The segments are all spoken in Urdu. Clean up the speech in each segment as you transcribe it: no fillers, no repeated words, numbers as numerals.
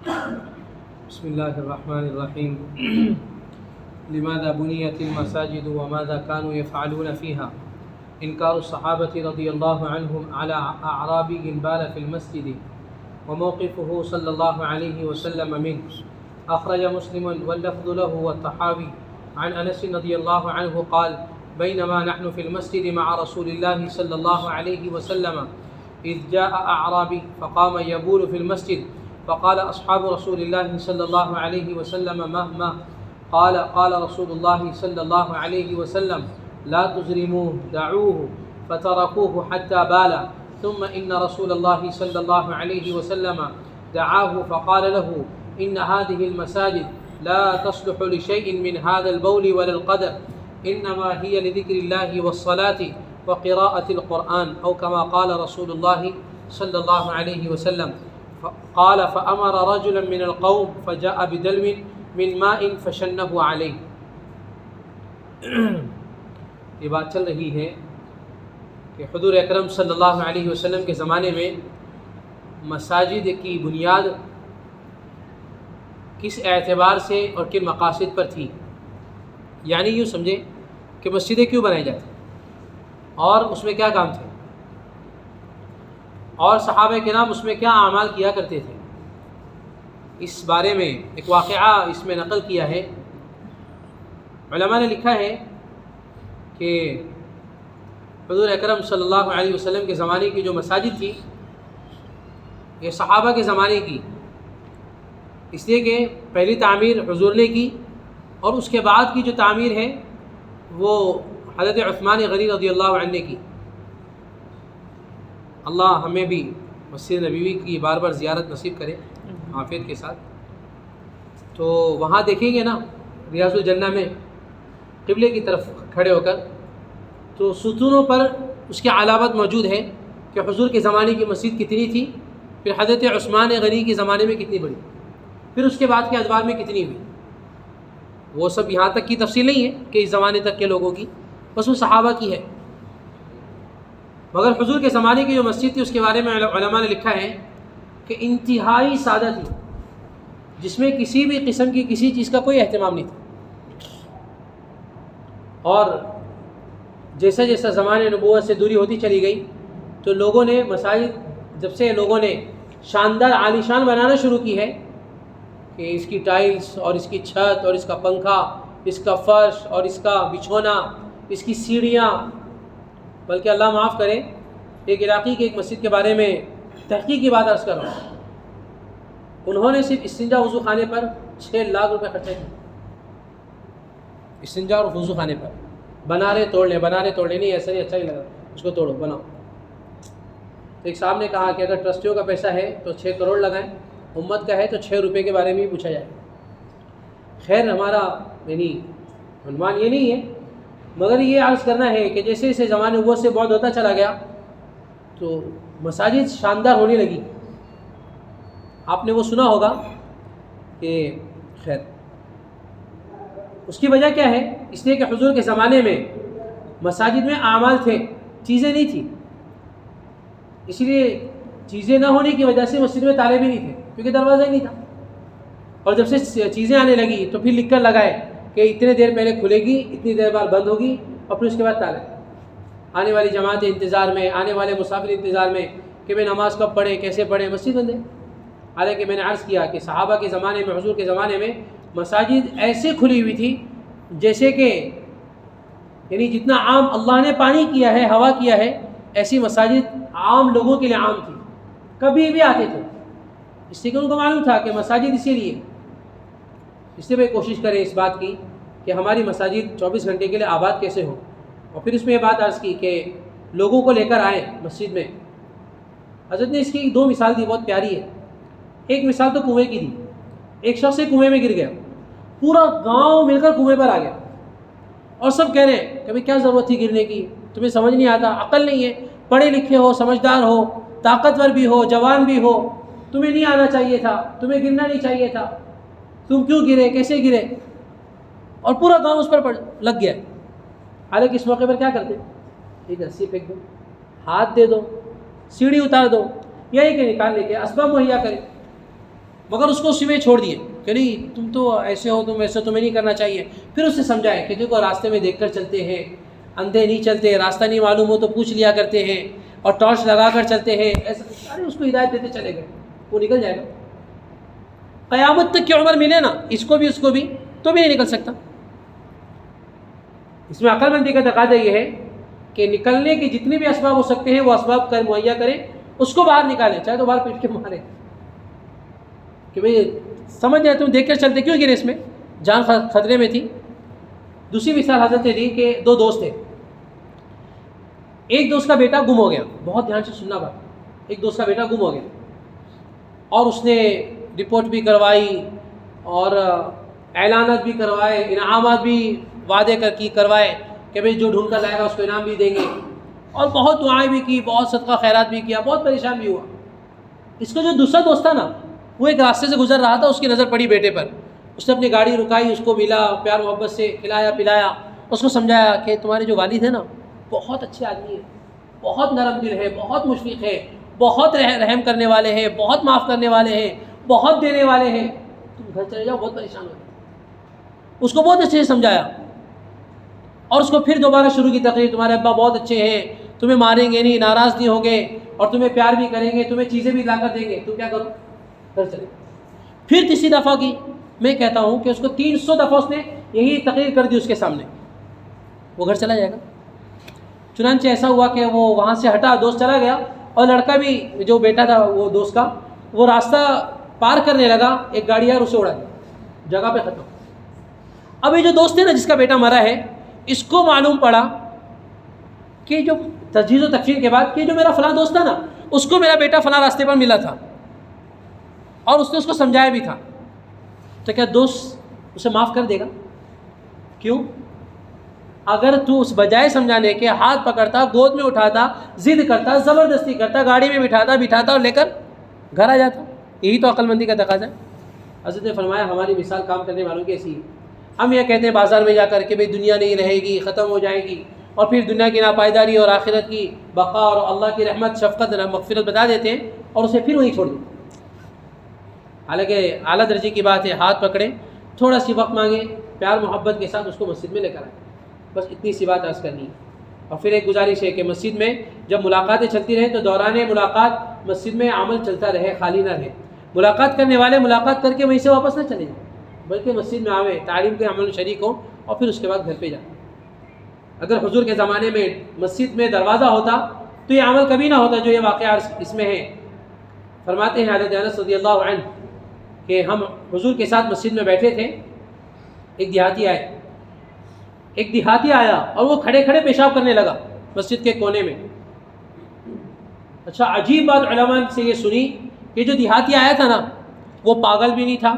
بسم الله الرحمن الرحيم. لماذا بنيت المساجد وماذا كانوا يفعلون فيها؟ إنكار الصحابة رضي الله عنهم على أعرابي بال في المسجد وموقفه صلى الله عليه وسلم منه. أخرج مسلم واللفظ له والطحاوي عن أنس رضي الله عنه قال: بينما نحن في المسجد مع رسول الله صلى الله عليه وسلم إذ جاء أعرابي فقام يبول في المسجد فقال أصحاب رسول الله صلى الله عليه وسلم: ما قال رسول الله صلى الله عليه وسلم: لا تزرموه دعوه، فتركوه حتى بال. ثم إن رسول الله صلى الله عليه وسلم دعاه فقال له: إن هذه المساجد لا تصلح لشيء من هذا البول ولا القدر، إنما هي لذكر الله والصلاة وقراءة القرآن، أو كما قال رسول الله صلى الله عليه وسلم. قال: فأمر رجلا من القوم فجاء بدلو من ماء فشنه عليه. یہ بات چل رہی ہے کہ حضور اکرم صلی اللہ علیہ وسلم کے زمانے میں مساجد کی بنیاد کس اعتبار سے اور کن مقاصد پر تھی. یعنی یوں سمجھے کہ مسجدیں کیوں بنائی جاتی اور اس میں کیا کام تھے، اور صحابہ کرام اس میں کیا اعمال کیا کرتے تھے. اس بارے میں ایک واقعہ اس میں نقل کیا ہے. علماء نے لکھا ہے کہ حضور اکرم صلی اللہ علیہ وسلم کے زمانے کی جو مساجد تھی یہ صحابہ کے زمانے کی، اس لیے کہ پہلی تعمیر حضور نے کی اور اس کے بعد کی جو تعمیر ہے وہ حضرت عثمان غنی رضی اللہ عنہ نے کی. اللہ ہمیں بھی مسجد نبوی کی بار بار زیارت نصیب کرے عافیت کے ساتھ. تو وہاں دیکھیں گے نا ریاض الجنہ میں قبلے کی طرف کھڑے ہو کر تو ستونوں پر اس کی علامت موجود ہے کہ حضور کے زمانے کی مسجد کتنی تھی، پھر حضرت عثمان غنی کے زمانے میں کتنی بڑی، پھر اس کے بعد کے ادوار میں کتنی ہوئی. وہ سب یہاں تک کی تفصیل نہیں ہے کہ اس زمانے تک کے لوگوں کی، بس وہ صحابہ کی ہے. مگر حضور کے زمانے کی جو مسجد تھی اس کے بارے میں علماء نے لکھا ہے کہ انتہائی سادہ تھی، جس میں کسی بھی قسم کی کسی چیز کا کوئی اہتمام نہیں تھا. اور جیسا جیسا زمانے نبوت سے دوری ہوتی چلی گئی تو لوگوں نے مساجد جب سے لوگوں نے شاندار عالیشان بنانا شروع کی ہے کہ اس کی ٹائلز اور اس کی چھت اور اس کا پنکھا، اس کا فرش اور اس کا بچھونا، اس کی سیڑھیاں. بلکہ اللہ معاف کرے ایک علاقے کی ایک مسجد کے بارے میں تحقیق کی بات عرض کر رہا ہوں. انہوں نے صرف استنجا وضو خانے پر 6 لاکھ روپے خرچہ کیا. استنجا اور وضو خانے پر بنا رہے توڑ لیں نہیں ایسا نہیں اچھا ہی لگا اس کو توڑو بناؤ. تو ایک صاحب نے کہا کہ اگر ٹرسٹیوں کا پیسہ ہے تو 6 کروڑ لگائیں، امت کا ہے تو 6 روپے کے بارے میں بھی پوچھا جائے. خیر ہمارا یعنی عنوان یہ نہیں ہے، مگر یہ عرض کرنا ہے کہ جیسے جیسے زمانے نبوت سے بعد ہوتا چلا گیا تو مساجد شاندار ہونے لگی. آپ نے وہ سنا ہوگا کہ خیر اس کی وجہ کیا ہے؟ اس لیے کہ حضور کے زمانے میں مساجد میں اعمال تھے، چیزیں نہیں تھیں. اس لیے چیزیں نہ ہونے کی وجہ سے مسجد میں تالے بھی نہیں تھے کیونکہ دروازہ ہی نہیں تھا. اور جب سے چیزیں آنے لگی تو پھر لکھ کر لگائے کہ اتنے دیر پہلے کھلے گی، اتنی دیر بعد بند ہوگی اور پھر اس کے بعد تالے. آنے والی جماعت انتظار میں، آنے والے مسافر انتظار میں کہ میں نماز کب پڑھیں، کیسے پڑھیں، مسجد بند ہے. حالانکہ میں نے عرض کیا کہ صحابہ کے زمانے میں، حضور کے زمانے میں مساجد ایسے کھلی ہوئی تھی جیسے کہ یعنی جتنا عام اللہ نے پانی کیا ہے، ہوا کیا ہے، ایسی مساجد عام لوگوں کے لیے عام تھی، کبھی بھی آتے تھے. اس لیے کہ ان کو معلوم تھا کہ مساجد اسی لیے. اس لیے میں کوشش کریں اس بات کی کہ ہماری مساجد 24 گھنٹے کے لیے آباد کیسے ہو. اور پھر اس میں یہ بات عرض کی کہ لوگوں کو لے کر آئیں مسجد میں. حضرت نے اس کی 2 مثال دی، بہت پیاری ہے. ایک مثال تو کنویں کی دی. ایک شخص سے کنویں میں گر گیا، پورا گاؤں مل کر کنویں پر آ گیا اور سب کہہ رہے ہیں کہ بھائی کیا ضرورت تھی گرنے کی، تمہیں سمجھ نہیں آتا، عقل نہیں ہے، پڑھے لکھے ہو، سمجھدار ہو، طاقتور بھی ہو، جوان بھی ہو، تمہیں نہیں آنا چاہیے تھا، تمہیں گرنا نہیں چاہیے تھا، تم کیوں گرے، کیسے گرے. اور پورا گاؤں اس پر لگ گیا. حالانکہ اس موقع پر کیا کرتے؟ ایک رسی پھینک دو، ہاتھ دے دو، سیڑھی اتار دو، یا کہ نکال لے کے اسباب مہیا کرے. مگر اس کو اسی میں چھوڑ دیے کہ نہیں تم تو ایسے ہو، تم ایسے تمہیں نہیں کرنا چاہیے. پھر اسے سمجھائے کہ دیکھو راستے میں دیکھ کر چلتے ہیں، اندھے نہیں چلتے، راستہ نہیں معلوم ہو تو پوچھ لیا کرتے ہیں، اور ٹارچ لگا کر چلتے ہیں. ایسا سارے اس کو ہدایت دیتے چلے گئے، وہ نکل جائے گا. قیامت تک کی عمر ملے نا اس کو بھی تو بھی نہیں نکل سکتا. اس میں عقل مندی کا تقاضا یہ ہے کہ نکلنے کے جتنے بھی اسباب ہو سکتے ہیں وہ اسباب کر مہیا کریں، اس کو باہر نکالیں، چاہے تو باہر پیٹ کے مارے کہ بھئی سمجھ جائے تم دیکھ کر چلتے کیوں گرے، اس میں جان خطرے میں تھی. دوسری مثال حضرت نے دی کہ دو دوست تھے، ایک دوست کا بیٹا گم ہو گیا. بہت دھیان سے سننا بات. ایک دوست کا بیٹا گم ہو گیا اور اس نے رپورٹ بھی کروائی اور اعلانات بھی کروائے، انعامات بھی وعدے کروائے کہ بھئی جو ڈھونڈ کر لائے گا اس کو انعام بھی دیں گے، اور بہت دعائیں بھی کی، بہت صدقہ خیرات بھی کیا، بہت پریشان بھی ہوا. اس کا جو دوسرا دوست تھا نا وہ ایک راستے سے گزر رہا تھا، اس کی نظر پڑی بیٹے پر. اس نے اپنی گاڑی رکائی، اس کو ملا، پیار محبت سے کھلایا پلایا، اس کو سمجھایا کہ تمہارے جو والد ہیں نا بہت اچھے آدمی ہیں، بہت نرم دل ہے، بہت مشفق ہے، بہت رحم کرنے والے ہیں، بہت معاف کرنے والے ہیں، بہت دینے والے ہیں، تم گھر چلے جاؤ، بہت پریشان ہو. اس کو بہت اچھے سے سمجھایا اور اس کو پھر دوبارہ شروع کی تقریر، تمہارے ابا بہت اچھے ہیں، تمہیں ماریں گے نہیں، ناراض نہیں ہوں گے، اور تمہیں پیار بھی کریں گے، تمہیں چیزیں بھی لا کر دیں گے، تم کیا کرو گھر چلے. پھر تیسری دفعہ کی، میں کہتا ہوں کہ اس کو 300 دفعہ اس نے یہی تقریر کر دی اس کے سامنے، وہ گھر چلا جائے گا. چنانچہ ایسا ہوا کہ وہ وہاں سے ہٹا، دوست چلا گیا، اور لڑکا بھی جو بیٹا تھا وہ دوست کا، وہ راستہ پار کرنے لگا، ایک گاڑی آئی اور اسے اڑا دیا، جگہ پہ ختم. اب یہ جو دوست ہے نا جس کا بیٹا مرا ہے، اس کو معلوم پڑا کہ جو تجہیز و تکفین کے بعد کہ جو میرا فلاں دوست تھا نا اس کو میرا بیٹا فلاں راستے پر ملا تھا اور اس نے اس کو سمجھایا بھی تھا. تو کیا دوست اسے معاف کر دے گا؟ کیوں؟ اگر تو اس بجائے سمجھانے کے ہاتھ پکڑتا، گود میں اٹھاتا، ضد کرتا، زبردستی کرتا، گاڑی میں بٹھاتا اور لے کر گھر آ جاتا. یہی تو عقل مندی کا تقاضا ہے. حضرت نے فرمایا ہماری مثال کام کرنے والوں کی ایسی ہے. ہم یہ کہتے ہیں بازار میں جا کر کہ بھئی دنیا نہیں رہے گی، ختم ہو جائے گی، اور پھر دنیا کی ناپائیداری اور آخرت کی بقا اور اللہ کی رحمت، شفقت، مغفرت بتا دیتے ہیں اور اسے پھر وہیں چھوڑ دیتے. حالانکہ اعلیٰ درجے کی بات ہے، ہاتھ پکڑیں، تھوڑا سی وقت مانگیں، پیار محبت کے ساتھ اس کو مسجد میں لے کر آئیں. بس اتنی سی بات عرض کرنی ہے. اور پھر ایک گزارش ہے کہ مسجد میں جب ملاقاتیں چلتی رہیں تو دوران ملاقات مسجد میں عمل چلتا رہے، خالی نہ رہے. ملاقات کرنے والے ملاقات کر کے وہیں سے واپس نہ چلے جائیں، بلکہ مسجد میں آویں، تعلیم کے عمل شریک ہوں، اور پھر اس کے بعد گھر پہ جائیں. اگر حضور کے زمانے میں مسجد میں دروازہ ہوتا تو یہ عمل کبھی نہ ہوتا جو یہ واقعہ اس میں ہے. فرماتے ہیں حضرت انس رضی اللہ عنہ کہ ہم حضور کے ساتھ مسجد میں بیٹھے تھے، ایک دیہاتی آیا اور وہ کھڑے کھڑے پیشاب کرنے لگا مسجد کے کونے میں. اچھا عجیب بات علماء سے یہ سنی کہ جو دیہاتی آیا تھا نا وہ پاگل بھی نہیں تھا،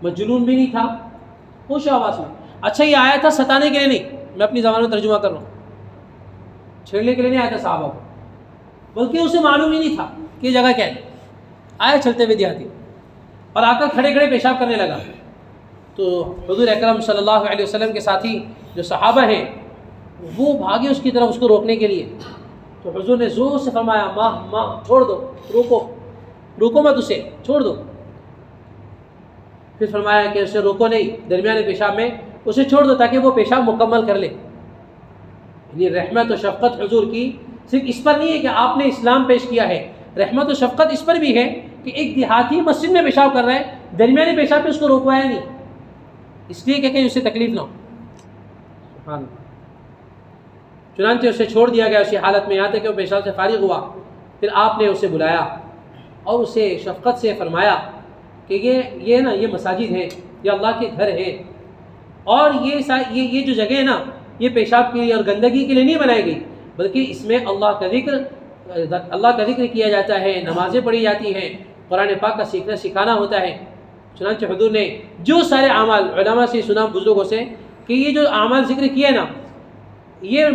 مجنون بھی نہیں تھا، ہوش آواز میں. اچھا یہ آیا تھا ستانے کے لیے نہیں، میں اپنی زبان میں ترجمہ کر رہا ہوں، چھیڑنے کے لیے نہیں آیا تھا صحابہ کو، بلکہ اسے معلوم ہی نہیں تھا کہ یہ جگہ کیا ہے. آیا چلتے ہوئے دیہاتی اور آ کر کھڑے کھڑے پیشاب کرنے لگا. تو حضور اکرم صلی اللہ علیہ وسلم کے ساتھی جو صحابہ ہیں وہ بھاگے اس کی طرف اس کو روکنے کے لیے. تو حضور نے زور سے فرمایا ماں چھوڑ دو، روکو مت اسے، چھوڑ دو. پھر فرمایا کہ اسے روکو نہیں، درمیانے پیشاب میں اسے چھوڑ دو تاکہ وہ پیشاب مکمل کر لے. یعنی رحمت و شفقت حضور کی صرف اس پر نہیں ہے کہ آپ نے اسلام پیش کیا ہے، رحمت و شفقت اس پر بھی ہے کہ ایک دیہاتی مسجد میں پیشاب کر رہا ہے، درمیانے پیشاب پہ اس کو روکوایا نہیں، اس لیے کہ کہیں اسے تکلیف نہ ہو. سبحان اللہ. چنانچہ اسے چھوڑ دیا گیا اسی حالت میں، یہاں تک کہ وہ پیشاب سے فارغ ہوا. پھر آپ نے اسے بلایا اور اسے شفقت سے فرمایا کہ یہ نا یہ مساجد ہیں، یہ اللہ کے گھر ہے، اور یہ جو جگہ ہے نا یہ پیشاب کے لیے اور گندگی کے لیے نہیں بنائی گئی، بلکہ اس میں اللہ کا ذکر کیا جاتا ہے، نمازیں پڑھی جاتی ہیں، قرآن پاک کا سیکھنا سکھانا ہوتا ہے. چنانچہ حضور نے جو سارے اعمال علماء سے سنا، بزرگوں سے، کہ یہ جو اعمال ذکر کیا نا یہ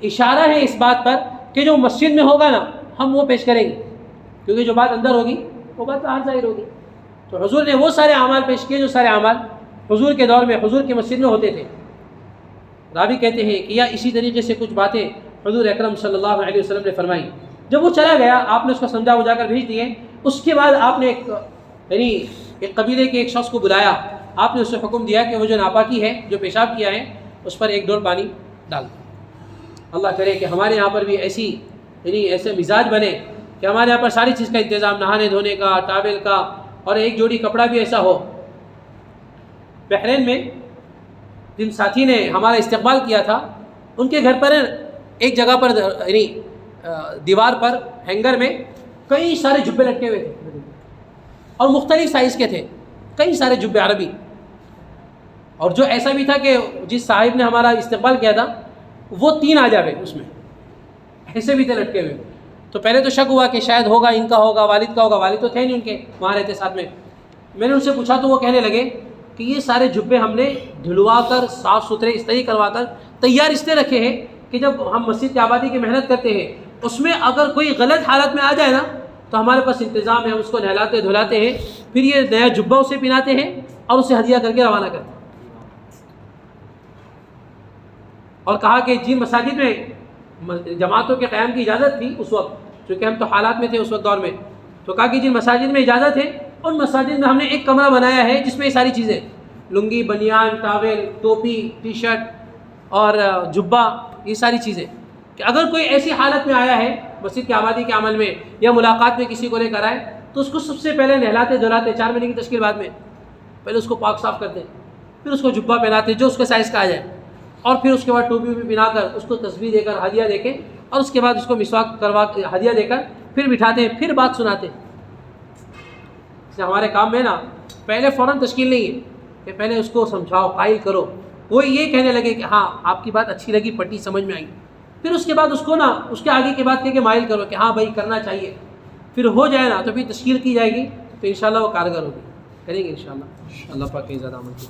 اشارہ ہے اس بات پر کہ جو مسجد میں ہوگا نا ہم وہ پیش کریں گے، کیونکہ جو بات اندر ہوگی وہ بات باہر ظاہر ہوگی. تو حضور نے وہ سارے اعمال پیش کیے جو سارے اعمال حضور کے دور میں حضور کی مسجد میں ہوتے تھے. راوی کہتے ہیں کہ یا اسی طریقے سے کچھ باتیں حضور اکرم صلی اللہ علیہ وسلم نے فرمائی. جب وہ چلا گیا آپ نے اس کو سمجھا بجھا کر بھیج دیے. اس کے بعد آپ نے ایک یعنی ایک قبیلے کے ایک شخص کو بلایا، آپ نے اسے حکم دیا کہ وہ جو ناپاکی ہے، جو پیشاب کیا ہے، اس پر 1 ڈول پانی ڈال دو۔ اللہ کرے کہ ہمارے یہاں پر بھی ایسے مزاج بنے کہ ہمارے یہاں پر ساری چیز کا انتظام، نہانے دھونے کا، ٹاول کا، اور ایک جوڑی کپڑا بھی ایسا ہو۔ بحرین میں جن ساتھی نے ہمارا استقبال کیا تھا، ان کے گھر پر ایک جگہ پر یعنی دیوار پر ہینگر میں کئی سارے جبے لٹکے ہوئے تھے اور مختلف سائز کے تھے، کئی سارے جبے عربی۔ اور جو ایسا بھی تھا کہ جس صاحب نے ہمارا استقبال کیا تھا وہ 3 آ جاوے اس میں، ایسے بھی تھے لٹکے ہوئے۔ تو پہلے تو شک ہوا کہ شاید ہوگا ان کا ہوگا، والد کا ہوگا، والد تو تھے نہیں ان کے، وہاں رہتے ساتھ میں۔ میں نے ان سے پوچھا تو وہ کہنے لگے کہ یہ سارے جبے ہم نے دھلوا کر، صاف ستھرے استری کروا کر تیار اس لیے رکھے ہیں کہ جب ہم مسجد کی آبادی کی محنت کرتے ہیں، اس میں اگر کوئی غلط حالت میں آ جائے نا تو ہمارے پاس انتظام ہے، اس کو نہلاتے دھلاتے ہیں، پھر یہ نیا جبہ اسے پہناتے ہیں اور اسے ہدیہ کر کے روانہ کرتے ہیں۔ اور کہا کہ جن مساجد میں جماعتوں کے قیام کی اجازت تھی اس وقت، چونکہ ہم تو حالات میں تھے اس وقت دور میں، تو کہا کہ جن مساجد میں اجازت ہے ان مساجد میں ہم نے ایک کمرہ بنایا ہے جس میں یہ ساری چیزیں، لنگی، بنیان، ٹاول، ٹوپی، ٹی شرٹ اور جبہ، یہ ساری چیزیں، کہ اگر کوئی ایسی حالت میں آیا ہے مسجد کی آبادی کے عمل میں یا ملاقات میں کسی کو لے کر آئے تو اس کو سب سے پہلے نہلاتے دھلاتے، 4 مہینے کی تشکیل بعد میں پہلے اس کو پاک صاف کرتے، پھر اس کو جبہ پہناتے جو اس کے سائز کا آ جائے، اور پھر اس کے بعد ٹوپی بھی پہنا کر اس کو تسبیح دے کر ہدیہ دے کے، اور اس کے بعد اس کو مسواک کروا کے ہدیہ دے کر پھر بٹھاتے ہیں، پھر بات سناتے۔ اس لیے ہمارے کام میں نا پہلے فوراً تشکیل نہیں ہے کہ پہلے اس کو سمجھاؤ، قائل کرو، وہ یہ کہنے لگے کہ ہاں آپ کی بات اچھی لگی، پٹی سمجھ میں آئی، پھر اس کے بعد اس کو نا اس کے آگے کی بات کہہ کے مائل کرو کہ ہاں بھائی کرنا چاہیے، پھر ہو جائے نا تو پھر تشکیل کی جائے گی، تو انشاءاللہ وہ کارگر ہوگی، کریں گے انشاءاللہ۔ اللہ پاک کی زیادہ عمل کی۔